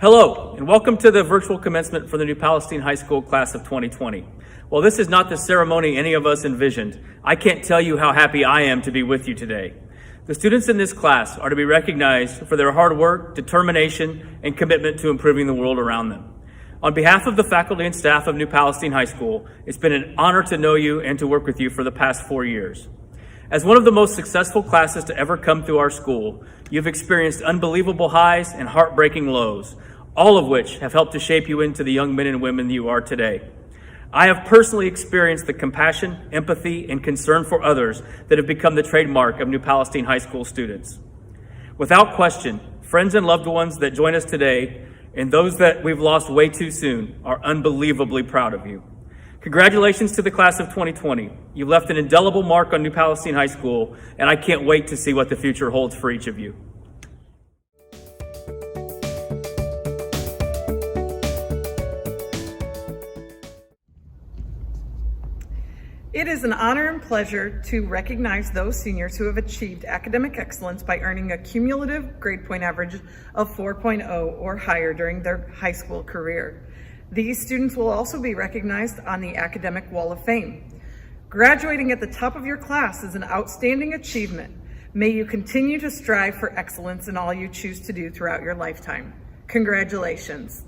Hello, and welcome to the virtual commencement for the new Palestine High School class of 2020. While this is not the ceremony any of us envisioned, I can't tell you how happy I am to be with you today. The students in this class are to be recognized for their hard work, determination, and commitment to improving the world around them. On behalf of the faculty and staff of New Palestine High School, it's been an honor to know you and to work with you for the past 4 years. As one of the most successful classes to ever come through our school, you've experienced unbelievable highs and heartbreaking lows, all of which have helped to shape you into the young men and women you are today. I have personally experienced the compassion, empathy, and concern for others that have become the trademark of New Palestine High School students. Without question, friends and loved ones that join us today and those that we've lost way too soon are unbelievably proud of you. Congratulations to the class of 2020. You've left an indelible mark on New Palestine High School, and I can't wait to see what the future holds for each of you. It is an honor and pleasure to recognize those seniors who have achieved academic excellence by earning a cumulative grade point average of 4.0 or higher during their high school career. These students will also be recognized on the Academic Wall of Fame. Graduating at the top of your class is an outstanding achievement. May you continue to strive for excellence in all you choose to do throughout your lifetime. Congratulations.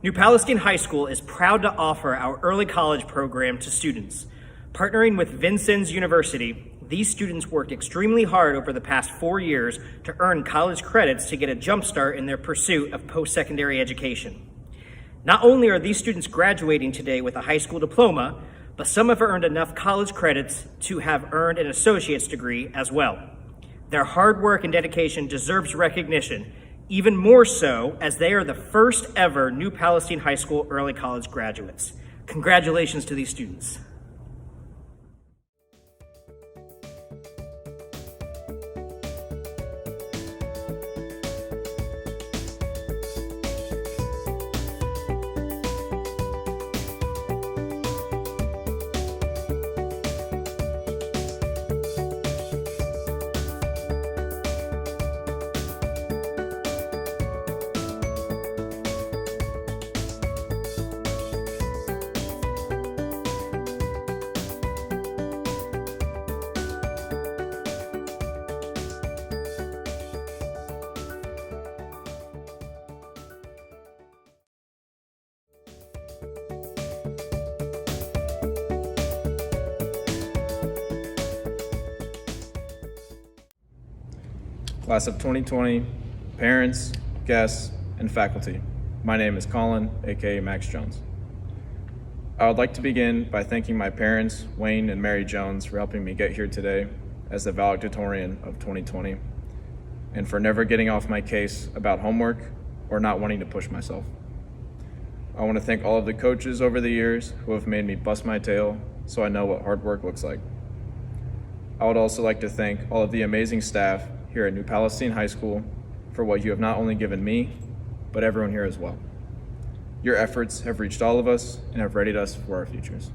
New Palestine High School is proud to offer our early college program to students. Partnering with Vincennes University, these students worked extremely hard over the past 4 years to earn college credits to get a jump start in their pursuit of post-secondary education. Not only are these students graduating today with a high school diploma, but some have earned enough college credits to have earned an associate's degree as well. Their hard work and dedication deserves recognition, even more so as they are the first ever New Palestine High School early college graduates. Congratulations to these students. Class of 2020, parents, guests, and faculty. My name is Colin, aka Max Jones. I would like to begin by thanking my parents, Wayne and Mary Jones, for helping me get here today as the valedictorian of 2020, and for never getting off my case about homework or not wanting to push myself. I want to thank all of the coaches over the years who have made me bust my tail so I know what hard work looks like. I would also like to thank all of the amazing staff here at New Palestine High School for what you have not only given me, but everyone here as well. Your efforts have reached all of us and have readied us for our futures.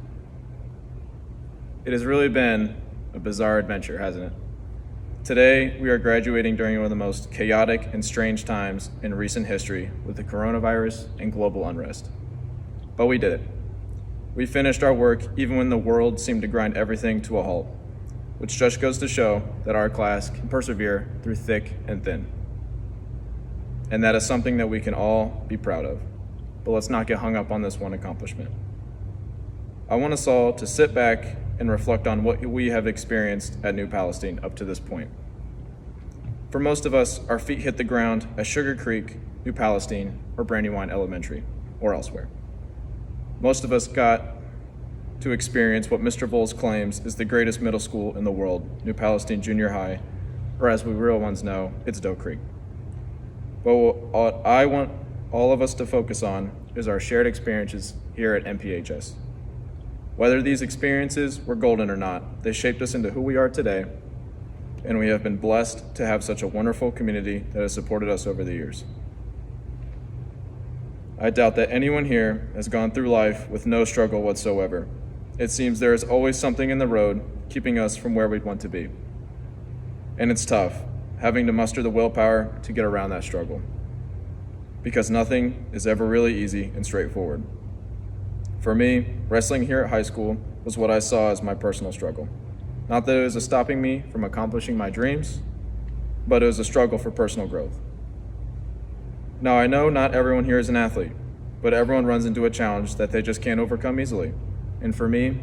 It has really been a bizarre adventure, hasn't it? Today, we are graduating during one of the most chaotic and strange times in recent history with the coronavirus and global unrest. But we did it. We finished our work even when the world seemed to grind everything to a halt, which just goes to show that our class can persevere through thick and thin. And that is something that we can all be proud of. but let's not get hung up on this one accomplishment. I want us all to sit back and reflect on what we have experienced at New Palestine up to this point. For most of us, our feet hit the ground at Sugar Creek, New Palestine, or Brandywine Elementary, or elsewhere. Most of us got to experience what Mr. Voles claims is the greatest middle school in the world, New Palestine Junior High, or as we real ones know, it's Doe Creek. But what I want all of us to focus on is our shared experiences here at NPHS. Whether these experiences were golden or not, they shaped us into who we are today, and we have been blessed to have such a wonderful community that has supported us over the years. I doubt that anyone here has gone through life with no struggle whatsoever. It seems there is always something in the road keeping us from where we'd want to be. And it's tough, having to muster the willpower to get around that struggle, because nothing is ever really easy and straightforward. For me, wrestling here at high school was what I saw as my personal struggle. Not that it was stopping me from accomplishing my dreams, but it was a struggle for personal growth. Now, I know not everyone here is an athlete, but everyone runs into a challenge that they just can't overcome easily. And for me,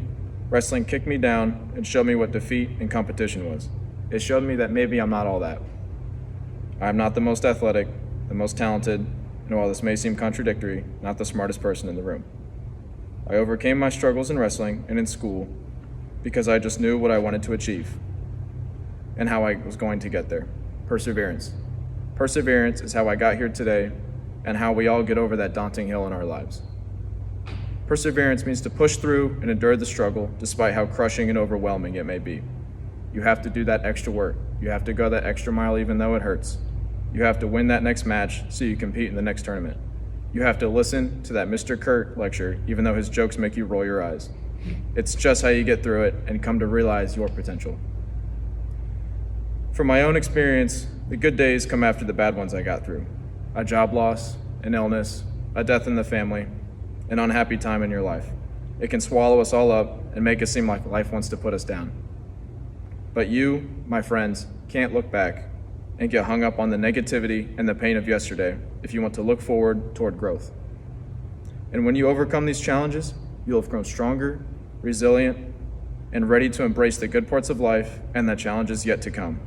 wrestling kicked me down and showed me what defeat and competition was. It showed me that maybe I'm not all that. I'm not the most athletic, the most talented, and while this may seem contradictory, not the smartest person in the room. I overcame my struggles in wrestling and in school because I just knew what I wanted to achieve and how I was going to get there. Perseverance. Perseverance is how I got here today and how we all get over that daunting hill in our lives. Perseverance means to push through and endure the struggle despite how crushing and overwhelming it may be. You have to do that extra work. You have to go that extra mile even though it hurts. You have to win that next match so you compete in the next tournament. You have to listen to that Mr. Kurt lecture even though his jokes make you roll your eyes. It's just how you get through it and come to realize your potential. From my own experience, the good days come after the bad ones I got through. A job loss, an illness, a death in the family, an unhappy time in your life. It can swallow us all up and make it seem like life wants to put us down. But you, my friends, can't look back and get hung up on the negativity and the pain of yesterday if you want to look forward toward growth. And when you overcome these challenges, you'll have grown stronger, resilient, and ready to embrace the good parts of life and the challenges yet to come.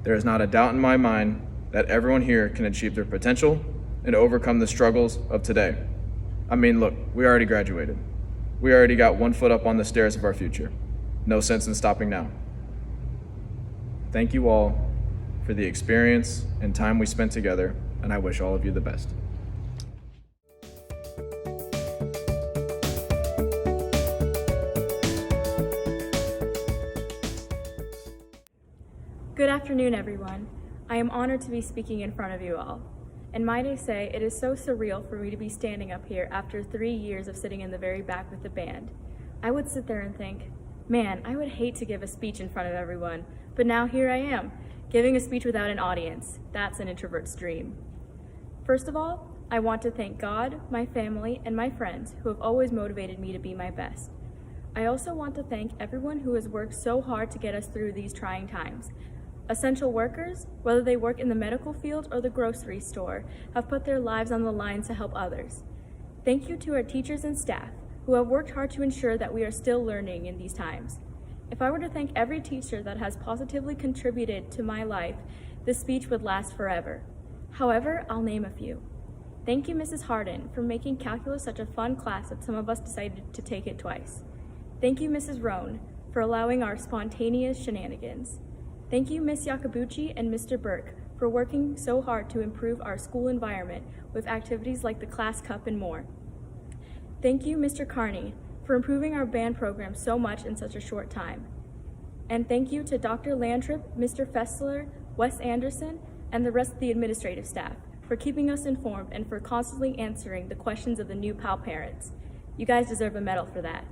There is not a doubt in my mind that everyone here can achieve their potential and overcome the struggles of today. I mean, look, we already graduated. We already got one foot up on the stairs of our future. No sense in stopping now. Thank you all for the experience and time we spent together, and I wish all of you the best. Good afternoon, everyone. I am honored to be speaking in front of you all. And might I say, it is so surreal for me to be standing up here after 3 years of sitting in the very back with the band. I would sit there and think, man, I would hate to give a speech in front of everyone, but now here I am, giving a speech without an audience. That's an introvert's dream. First of all, I want to thank God, my family, and my friends who have always motivated me to be my best. I also want to thank everyone who has worked so hard to get us through these trying times. Essential workers, whether they work in the medical field or the grocery store, have put their lives on the line to help others. Thank you to our teachers and staff who have worked hard to ensure that we are still learning in these times. If I were to thank every teacher that has positively contributed to my life, this speech would last forever. However, I'll name a few. Thank you, Mrs. Harden, for making calculus such a fun class that some of us decided to take it twice. Thank you, Mrs. Rohn, for allowing our spontaneous shenanigans. Thank you, Ms. Yakabuchi and Mr. Burke, for working so hard to improve our school environment with activities like the Class Cup and more. Thank you, Mr. Carney, for improving our band program so much in such a short time. And thank you to Dr. Landrip, Mr. Fessler, Wes Anderson, and the rest of the administrative staff for keeping us informed and for constantly answering the questions of the new PAL parents. You guys deserve a medal for that.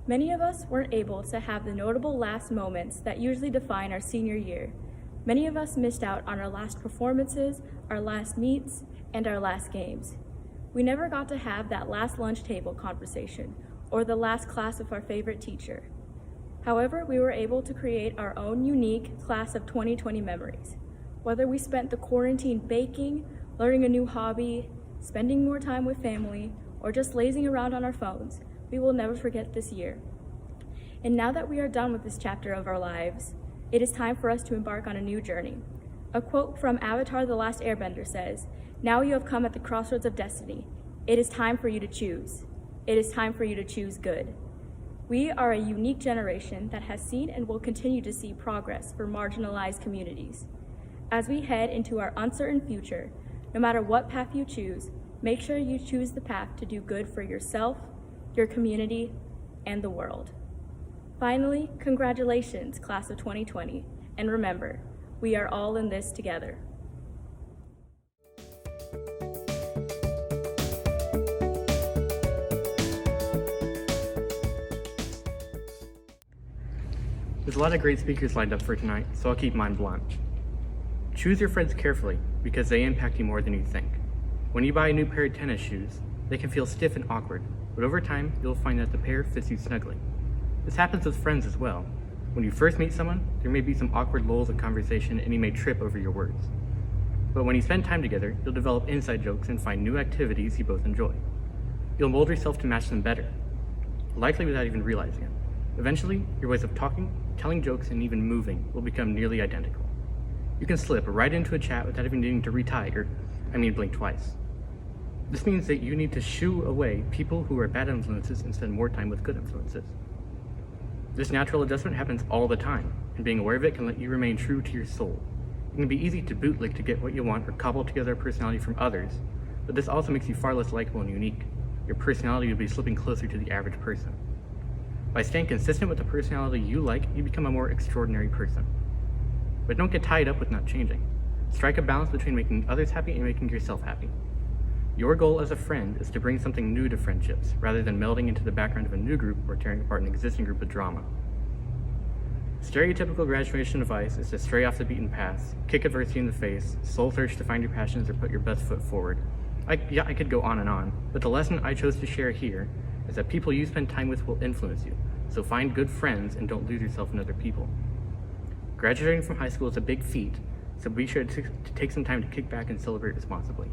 Many of us weren't able to have the notable last moments that usually define our senior year. Many of us missed out on our last performances, our last meets, and our last games. We never got to have that last lunch table conversation or the last class with our favorite teacher. However, we were able to create our own unique class of 2020 memories. Whether we spent the quarantine baking, learning a new hobby, spending more time with family, or just lazing around on our phones, we will never forget this year. And now that we are done with this chapter of our lives, it is time for us to embark on a new journey. A quote from Avatar: The Last Airbender says, "Now you have come at the crossroads of destiny. It is time for you to choose. It is time for you to choose good." We are a unique generation that has seen and will continue to see progress for marginalized communities. As we head into our uncertain future, no matter what path you choose, make sure you choose the path to do good for yourself, your community, and the world. Finally, congratulations, class of 2020, and remember, we are all in this together. There's a lot of great speakers lined up for tonight, so I'll keep mine blunt. Choose your friends carefully because they impact you more than you think. When you buy a new pair of tennis shoes, they can feel stiff and awkward, but over time, you'll find that the pair fits you snugly. This happens with friends as well. When you first meet someone, there may be some awkward lulls in conversation and you may trip over your words. But when you spend time together, you'll develop inside jokes and find new activities you both enjoy. You'll mold yourself to match them better, likely without even realizing it. Eventually, your ways of talking, telling jokes, and even moving will become nearly identical. You can slip right into a chat without even needing to blink twice. This means that you need to shoo away people who are bad influences and spend more time with good influences. This natural adjustment happens all the time, and being aware of it can let you remain true to your soul. It can be easy to bootlick to get what you want or cobble together a personality from others, but this also makes you far less likable and unique. Your personality will be slipping closer to the average person. By staying consistent with the personality you like, you become a more extraordinary person. But don't get tied up with not changing. Strike a balance between making others happy and making yourself happy. Your goal as a friend is to bring something new to friendships, rather than melding into the background of a new group or tearing apart an existing group with drama. Stereotypical graduation advice is to stray off the beaten path, kick adversity in the face, soul search to find your passions, or put your best foot forward. I could go on, but the lesson I chose to share here is that people you spend time with will influence you, so find good friends and don't lose yourself in other people. Graduating from high school is a big feat, so be sure to take some time to kick back and celebrate responsibly.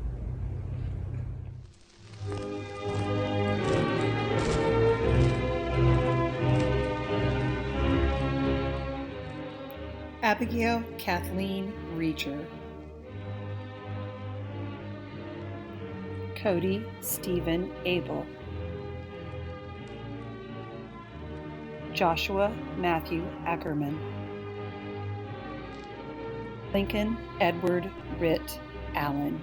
Abigail Kathleen Reacher. Cody Stephen Abel. Joshua Matthew Ackerman. Lincoln Edward Ritt Allen.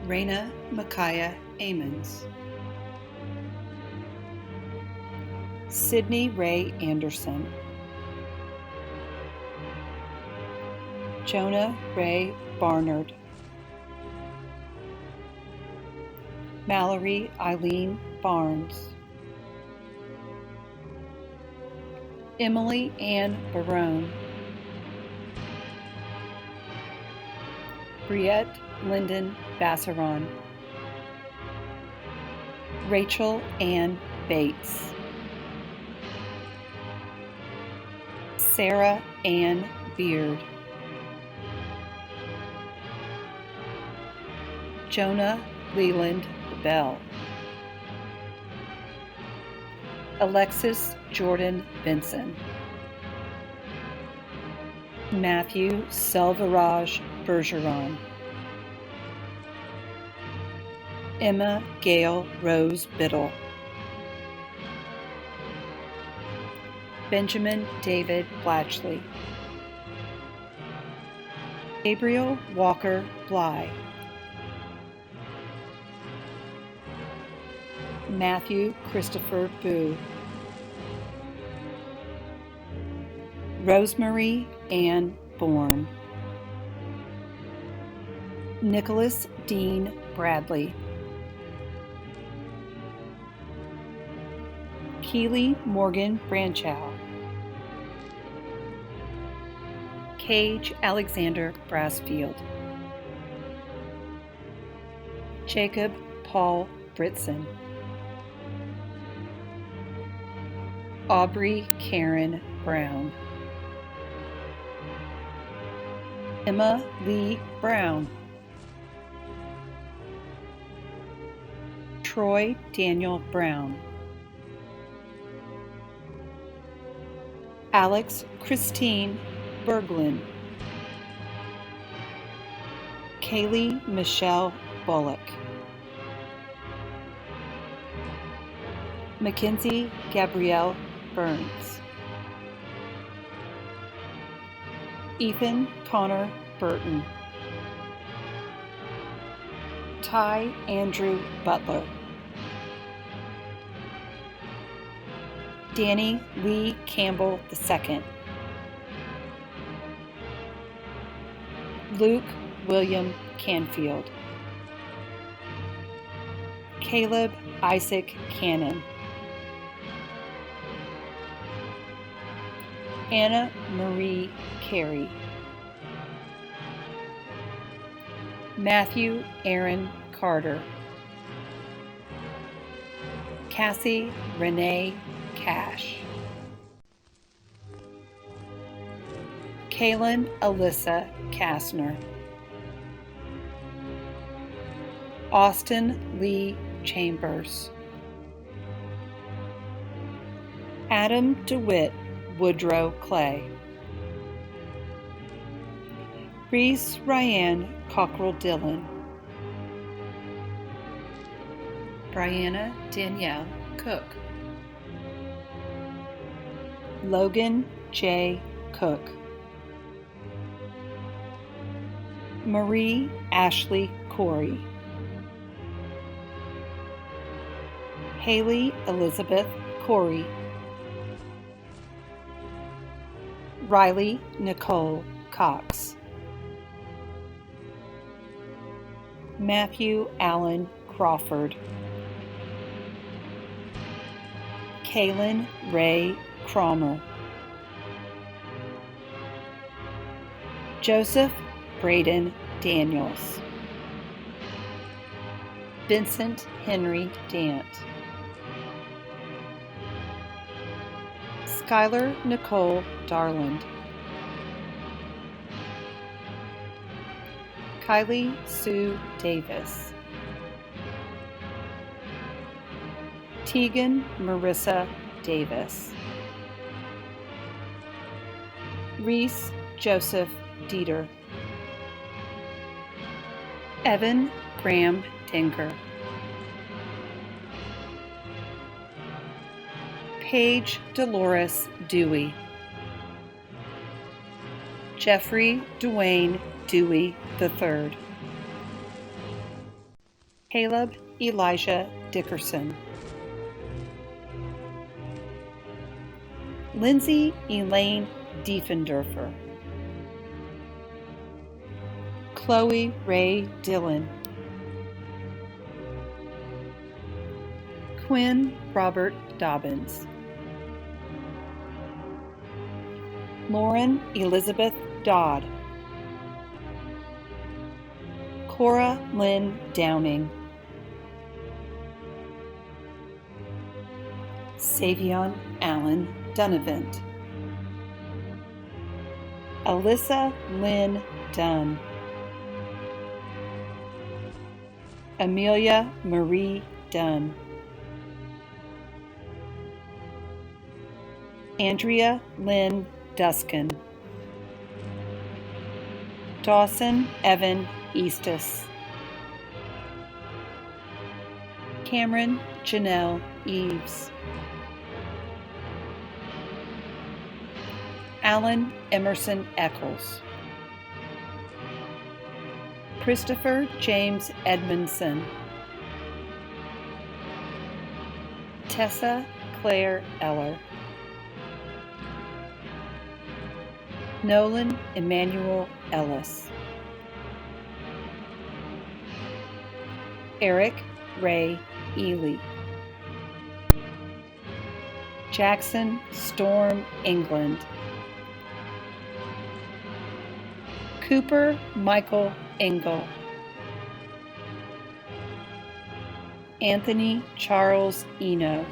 Raina Micaiah Amons. Sydney Ray Anderson. Jonah Ray Barnard. Mallory Eileen Barnes. Emily Ann Barone. Briette Lyndon Bassaron. Rachel Ann Bates. Sarah Ann Beard. Jonah Leland Bell. Alexis Jordan Benson. Matthew Selvaraj Bergeron. Emma Gail Rose Biddle. Benjamin David Blatchley. Gabriel Walker Bly. Matthew Christopher Boo. Rosemary Ann Bourne. Nicholas Dean Bradley. Keely Morgan Branchow. Cage Alexander Brassfield. Jacob Paul Britson. Aubrey Karen Brown. Emma Lee Brown, Troy Daniel Brown, Alex Christine Berglund, Kaylee Michelle Bullock, Mackenzie Gabrielle Burns, Ethan Connor Burton, Ty Andrew Butler, Danny Lee Campbell II, Luke William Canfield, Caleb Isaac Cannon, Anna Marie Carey, Matthew Aaron Carter, Cassie Renee Cash, Kaylin Alyssa Kastner, Austin Lee Chambers, Adam DeWitt Woodrow Clay, Reese Ryan Cockrell Dillon, Brianna Danielle Cook, Logan J. Cook, Marie Ashley Corey, Haley Elizabeth Corey, Riley Nicole Cox, Matthew Allen Crawford, Kaylin Ray Cromer, Joseph Braden Daniels, Vincent Henry Dant, Skylar Nicole Darland, Kylie Sue Davis, Tegan Marissa Davis, Reese Joseph Dieter, Evan Graham Tinker, Paige Dolores Dewey, Jeffrey Dwayne Dewey III, Caleb Elijah Dickerson, Lindsay Elaine Diefendorfer, Chloe Ray Dillon, Quinn Robert Dobbins, Lauren Elizabeth Dodd, Cora Lynn Downing, Savion Allen Dunavant, Alyssa Lynn Dunn, Amelia Marie Dunn, Andrea Lynn Duskin, Dawson Evan Eastus, Cameron Janelle Eves, Alan Emerson Eccles, Christopher James Edmondson, Tessa Claire Eller, Nolan Emmanuel Ellis, Eric Ray Ely, Jackson Storm England, Cooper Michael Engel, Anthony Charles Eno,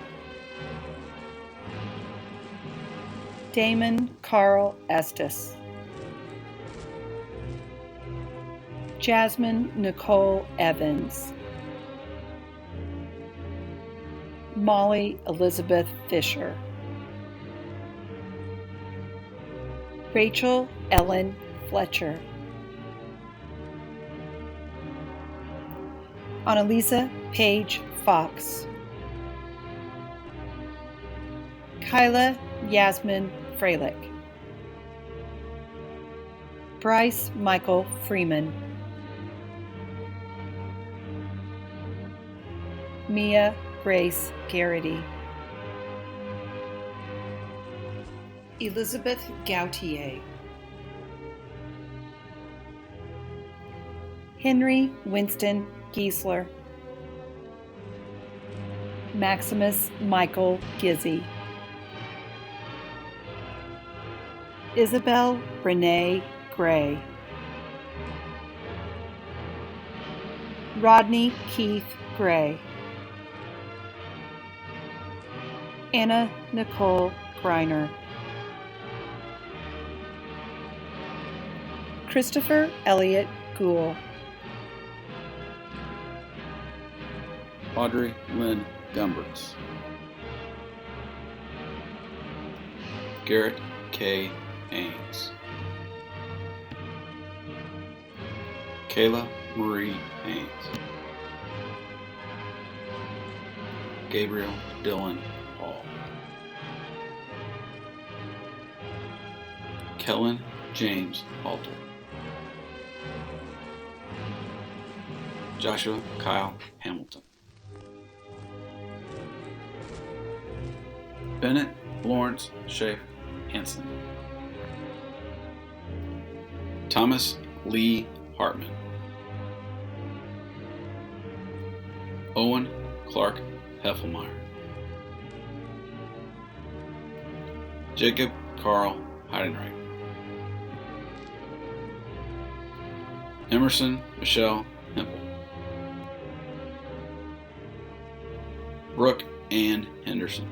Damon Carl Estes, Jasmine Nicole Evans, Molly Elizabeth Fisher, Rachel Ellen Fletcher, Annalisa Paige Fox, Kyla Yasmin Freilich, Bryce Michael Freeman, Mia Grace Garrity, Elizabeth Gautier, Henry Winston Giesler, Maximus Michael Gizzi, Isabel Renee Gray, Rodney Keith Gray, Anna Nicole Greiner, Christopher Elliott Gould, Audrey Lynn Gumberts, Garrett K. Ains, Kayla Marie Ains, Gabriel Dylan Hall, Kellen James Halter, Joshua Kyle Hamilton, Bennett Lawrence Schaefer Hansen, Thomas Lee Hartman, Owen Clark Heffelmeyer, Jacob Carl Heidenreich, Emerson Michelle Hempel, Brooke Ann Henderson,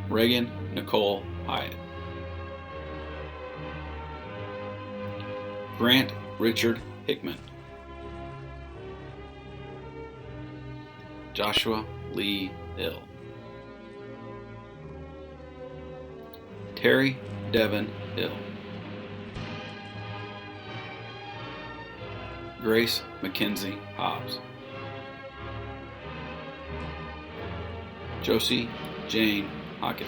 Reagan Nicole Hyatt, Grant Richard Hickman, Joshua Lee Hill, Terry Devon Hill, Grace Mackenzie Hobbs, Josie Jane Hockett,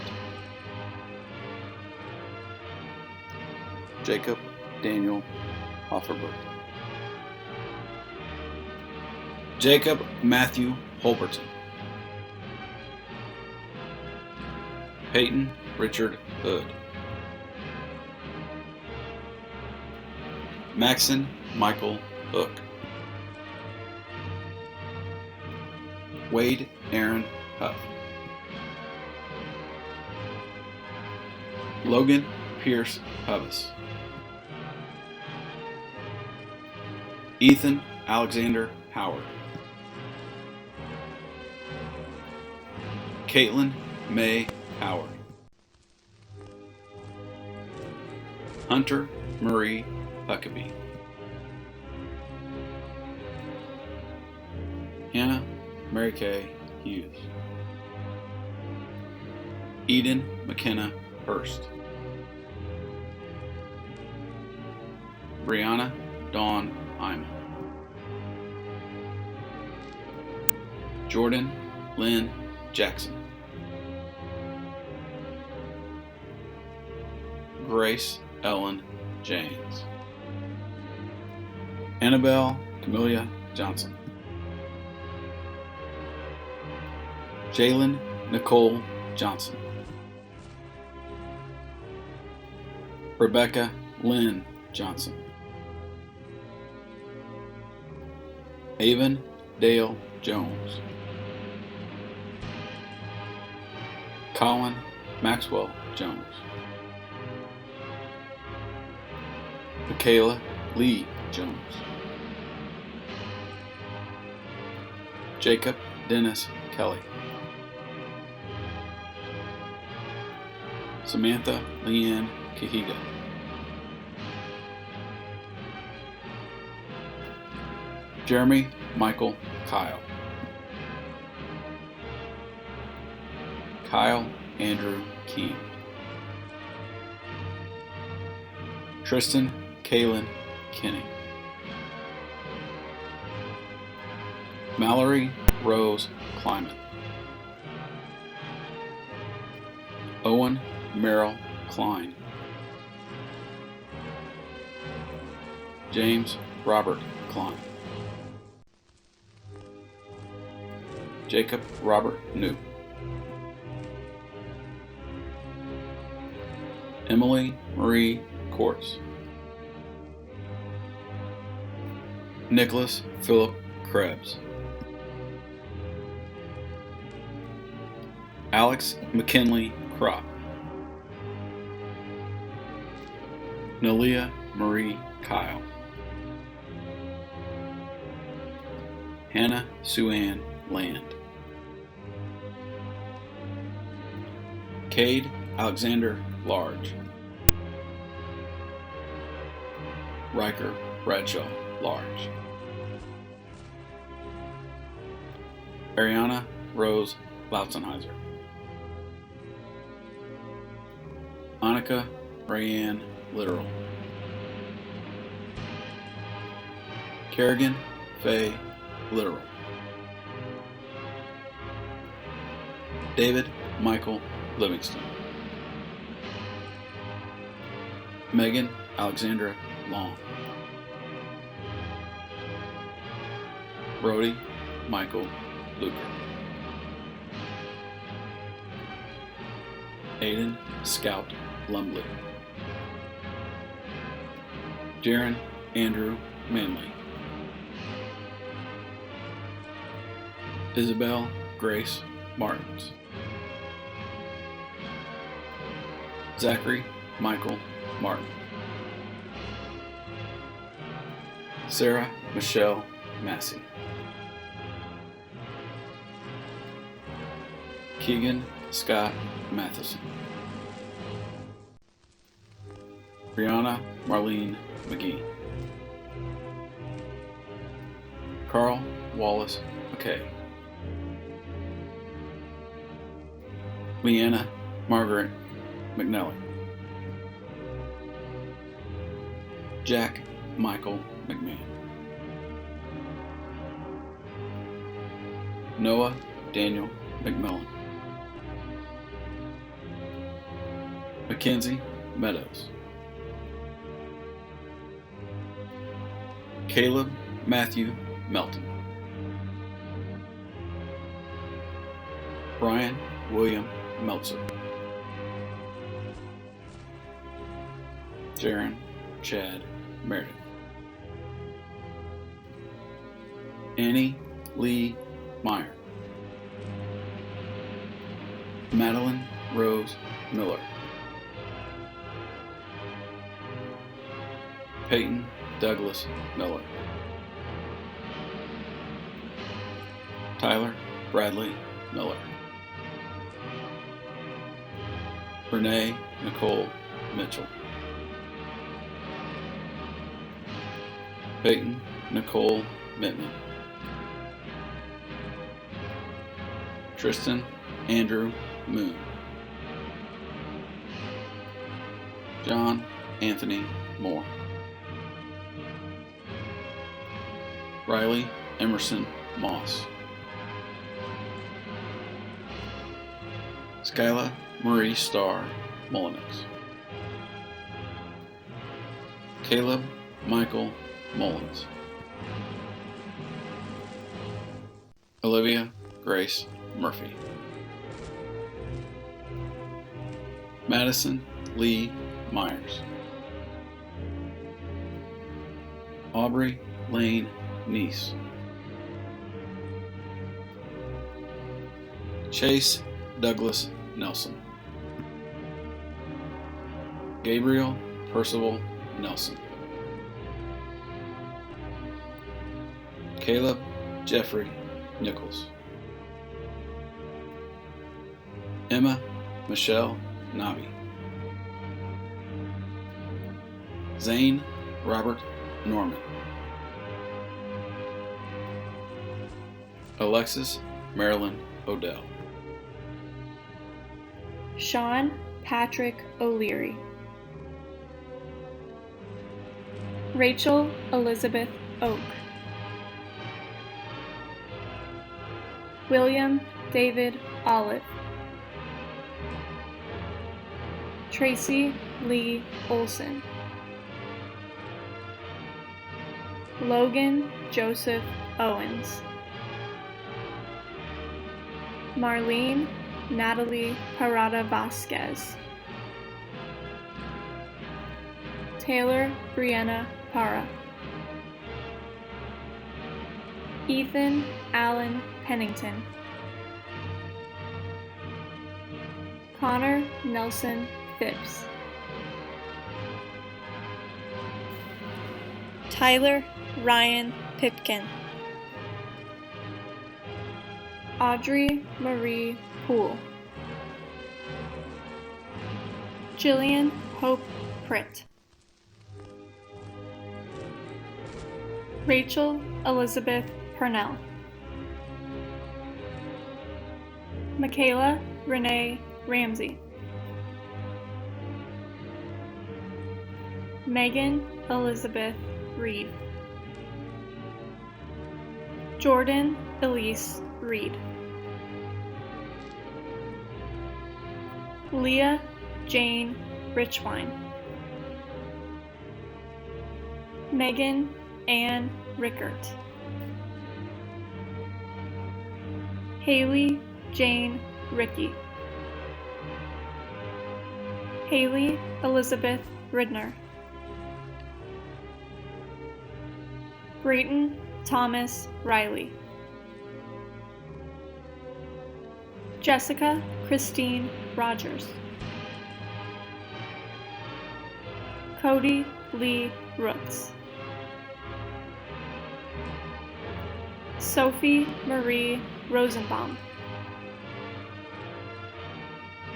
Jacob Daniel Hofferberg, Jacob Matthew Holberton, Peyton Richard Hood, Maxon Michael Hook, Wade Aaron Huff, Logan Pierce Hubbs, Ethan Alexander Howard, Caitlin May Howard, Hunter Murray Huckabee, Hannah Mary Kay Hughes, Eden McKenna Hurst, Brianna Dawn Hyman, Jordan Lynn Jackson, Grace Ellen James, Annabelle Camellia Johnson, Jalen Nicole Johnson, Rebecca Lynn Johnson, Avon Dale Jones, Colin Maxwell Jones, Michaela Lee Jones, Jacob Dennis Kelly, Samantha Leanne Cahiga, Jeremy Michael Kyle. Kyle Andrew Keene. Tristan Kaylin Kinney. Mallory Rose Kleiman. Owen Merrill Klein. James Robert Klein. Jacob Robert New. Emily Marie Quartz. Nicholas Philip Krebs. Alex McKinley Kropp. Nalia Marie Kyle. Hannah Suann Land. Cade Alexander Large. Riker Bradshaw Large. Ariana Rose Lautzenheiser. Annika Rayanne Literal. Kerrigan Faye Literal. David Michael Livingston. Megan Alexandra Long. Brody Michael Luker. Aiden Scout Lumley. Jaron Andrew Manley. Isabel Grace Martins. Zachary Michael Martin. Sarah Michelle Massey. Keegan Scott Matheson. Brianna Marlene McGee. Carl Wallace McKay. Leanna Margaret McNelly. Jack Michael McMahon. Noah Daniel McMillan. Mackenzie Meadows. Caleb Matthew Melton. Brian William Meltzer. Jaron Chad Meredith. Annie Lee Meyer. Madeline Rose Miller. Peyton Douglas Miller. Tyler Bradley Miller. Renee Nicole Mitchell. Peyton Nicole Mittman. Tristan Andrew Moon. John Anthony Moore. Riley Emerson Moss. Skyla Marie Starr Mullenix. Caleb Michael Mullins. Olivia Grace Murphy. Madison Lee Myers. Aubrey Lane Neese. Chase Douglas Nelson. Gabriel Percival Nelson. Caleb Jeffrey Nichols. Emma Michelle Navi. Zane Robert Norman. Alexis Marilyn Odell. Sean Patrick O'Leary. Rachel Elizabeth Oak. William David Olive. Tracy Lee Olson. Logan Joseph Owens. Marlene Natalie Parada Vasquez. Taylor Brianna Para. Ethan Allen Pennington. Connor Nelson Phipps. Tyler Ryan Pipkin. Audrey Marie Poole. Jillian Hope Pritt. Rachel Elizabeth Purnell. Michaela Renee Ramsey. Megan Elizabeth Reed. Jordan Elise Reed. Leah Jane Richwine. Megan Ann Rickert. Haley Jane Ricky. Haley Elizabeth Ridner. Brayton Thomas Riley. Jessica Christine Rogers. Cody Lee Rooks. Sophie Marie Rosenbaum.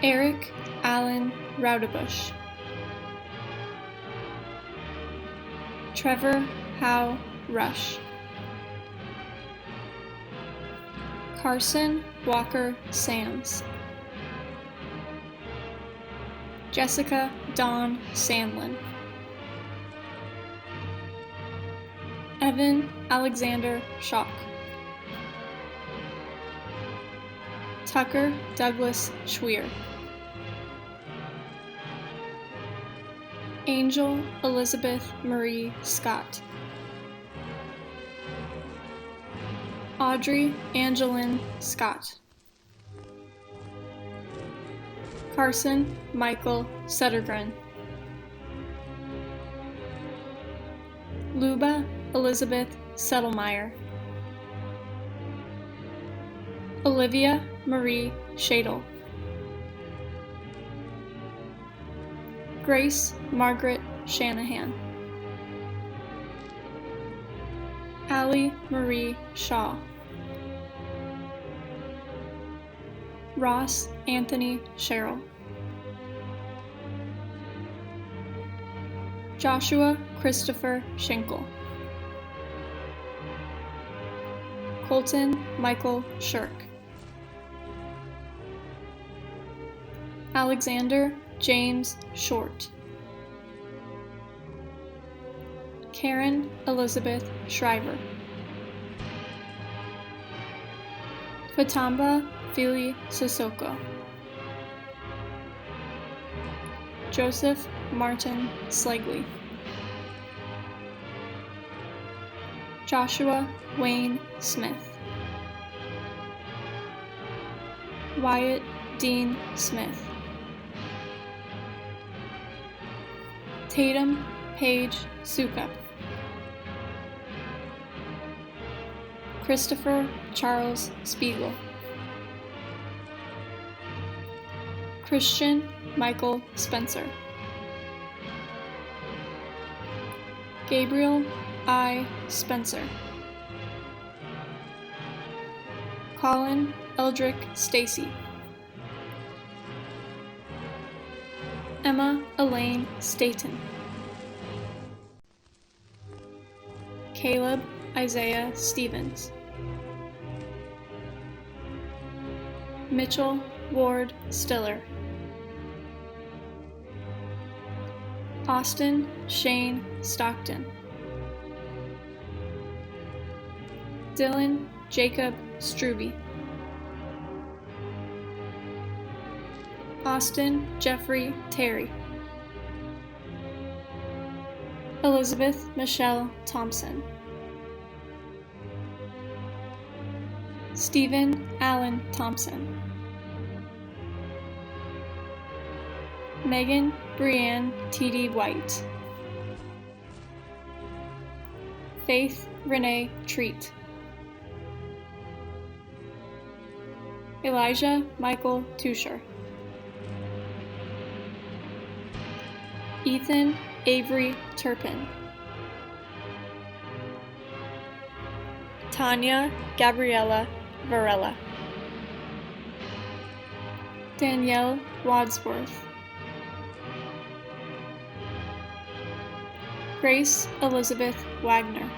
Eric Allen Raudebush. Trevor Howe Rush. Carson Walker Sands. Jessica Dawn Sandlin. Evan Alexander Schock. Tucker Douglas Schweer. Angel Elizabeth Marie Scott. Audrey Angeline Scott. Carson Michael Suttergren. Luba Elizabeth Settlemeyer. Olivia Marie Shadle. Grace Margaret Shanahan. Allie Marie Shaw. Ross Anthony Sherrill. Joshua Christopher Schenkel. Colton Michael Shirk. Alexander James Short. Karen Elizabeth Shriver. Fatamba Philly Sissoko. Joseph Martin Slegley. Joshua Wayne Smith. Wyatt Dean Smith. Tatum Paige Sukup. Christopher Charles Spiegel. Christian Michael Spencer. Gabriel I. Spencer. Colin Eldrick Stacey. Emma Elaine Staten. Caleb Isaiah Stevens. Mitchell Ward Stiller, Austin Shane Stockton, Dylan Jacob Struby, Austin Jeffrey Terry, Elizabeth Michelle Thompson, Stephen Allen Thompson, Megan Brianne T.D. White, Faith Renee Treat, Elijah Michael Tusher, Ethan Avery Turpin, Tanya Gabriella Varela, Danielle Wadsworth, Grace Elizabeth Wagner,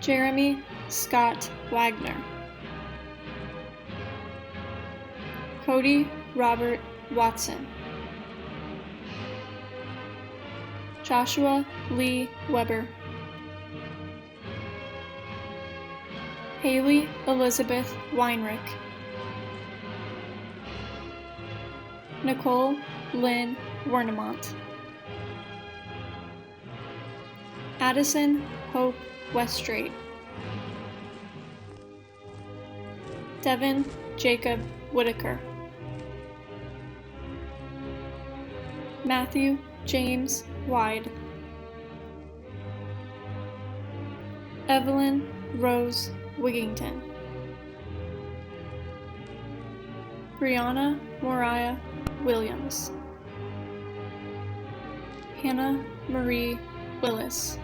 Jeremy Scott Wagner, Cody Robert Watson, Joshua Lee Weber, Haley Elizabeth Weinrich, Nicole Lynn Wernemont, Addison Hope Weststraight, Devin Jacob Whitaker, Matthew James Wide, Evelyn Rose Wigington, Brianna Moriah Williams, Hannah Marie Willis,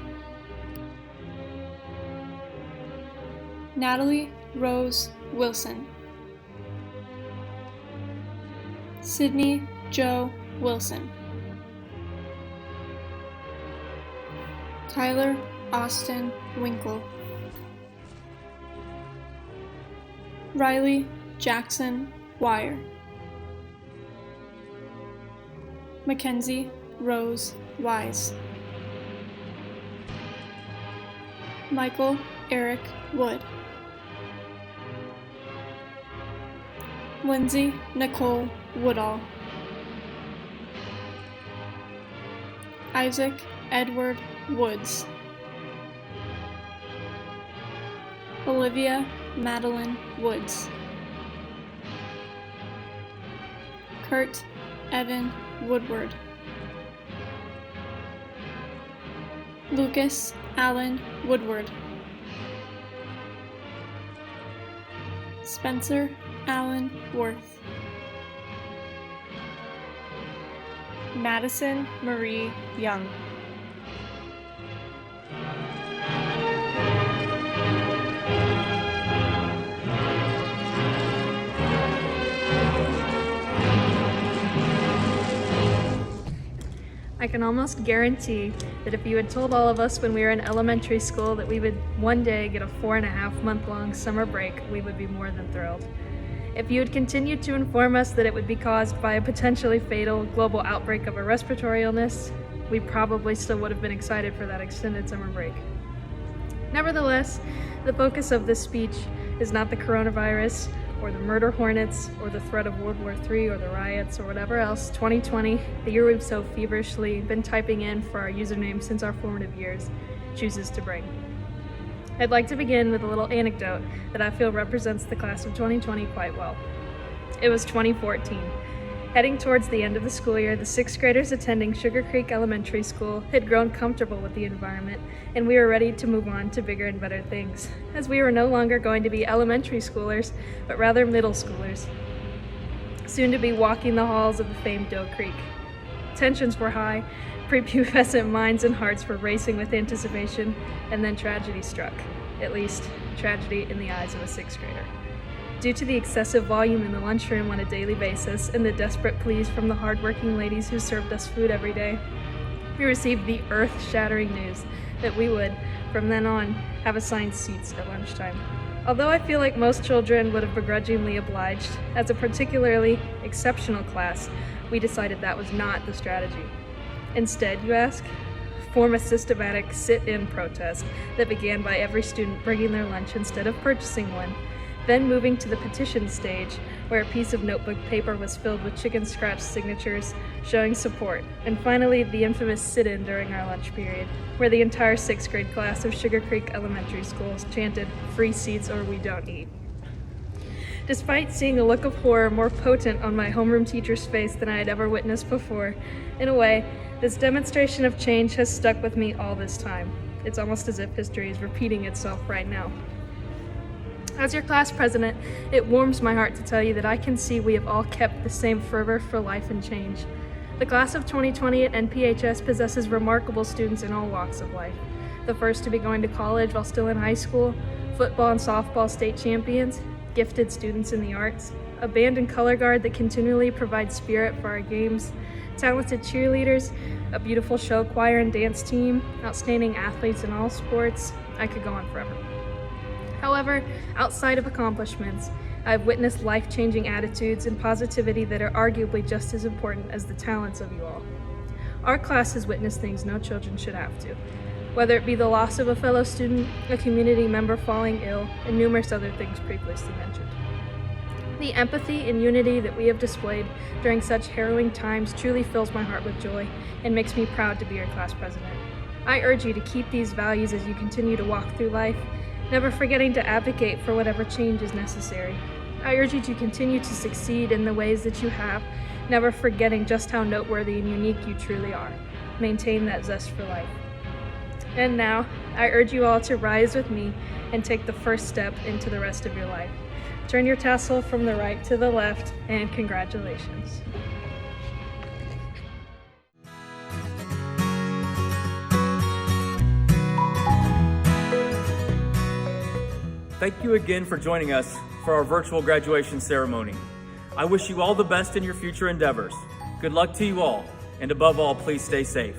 Natalie Rose Wilson, Sydney Joe Wilson, Tyler Austin Winkle, Riley Jackson Wire, Mackenzie Rose Wise, Michael Eric Wood, Lindsay Nicole Woodall, Isaac Edward Woods, Olivia Madeline Woods, Kurt Evan Woodward, Lucas Allen Woodward, Spencer Allen Worth, Madison Marie Young. I can almost guarantee that if you had told all of us when we were in elementary school that we would one day get a 4.5-month-long summer break, we would be more than thrilled. If you had continued to inform us that it would be caused by a potentially fatal global outbreak of a respiratory illness, we probably still would have been excited for that extended summer break. Nevertheless, the focus of this speech is not the coronavirus, or the murder hornets, or the threat of World War III, or the riots, or whatever else 2020, the year we've so feverishly been typing in for our username since our formative years, chooses to bring. I'd like to begin with a little anecdote that I feel represents the class of 2020 quite well. It was 2014. Heading towards the end of the school year, the 6th graders attending Sugar Creek Elementary School had grown comfortable with the environment, and we were ready to move on to bigger and better things, as we were no longer going to be elementary schoolers, but rather middle schoolers, soon to be walking the halls of the famed Doe Creek. Tensions were high, prepubescent minds and hearts were racing with anticipation, and then tragedy struck, at least tragedy in the eyes of a 6th grader. Due to the excessive volume in the lunchroom on a daily basis and the desperate pleas from the hardworking ladies who served us food every day, we received the earth-shattering news that we would, from then on, have assigned seats at lunchtime. Although I feel like most children would have begrudgingly obliged, as a particularly exceptional class, we decided that was not the strategy. Instead, you ask? Form a systematic sit-in protest that began by every student bringing their lunch instead of purchasing one, then moving to the petition stage, where a piece of notebook paper was filled with chicken scratch signatures showing support, and finally the infamous sit-in during our lunch period, where the entire 6th grade class of Sugar Creek Elementary School chanted, "Free seats or we don't eat." Despite seeing a look of horror more potent on my homeroom teacher's face than I had ever witnessed before, in a way, this demonstration of change has stuck with me all this time. It's almost as if history is repeating itself right now. As your class president, it warms my heart to tell you that I can see we have all kept the same fervor for life and change. The class of 2020 at NPHS possesses remarkable students in all walks of life. The first to be going to college while still in high school, football and softball state champions, gifted students in the arts, a band and color guard that continually provides spirit for our games, talented cheerleaders, a beautiful show choir and dance team, outstanding athletes in all sports. I could go on forever. However, outside of accomplishments, I've witnessed life-changing attitudes and positivity that are arguably just as important as the talents of you all. Our class has witnessed things no children should have to, whether it be the loss of a fellow student, a community member falling ill, and numerous other things previously mentioned. The empathy and unity that we have displayed during such harrowing times truly fills my heart with joy and makes me proud to be your class president. I urge you to keep these values as you continue to walk through life, never forgetting to advocate for whatever change is necessary. I urge you to continue to succeed in the ways that you have, never forgetting just how noteworthy and unique you truly are. Maintain that zest for life. And now, I urge you all to rise with me and take the first step into the rest of your life. Turn your tassel from the right to the left, and congratulations. Thank you again for joining us for our virtual graduation ceremony. I wish you all the best in your future endeavors. Good luck to you all, and above all, please stay safe.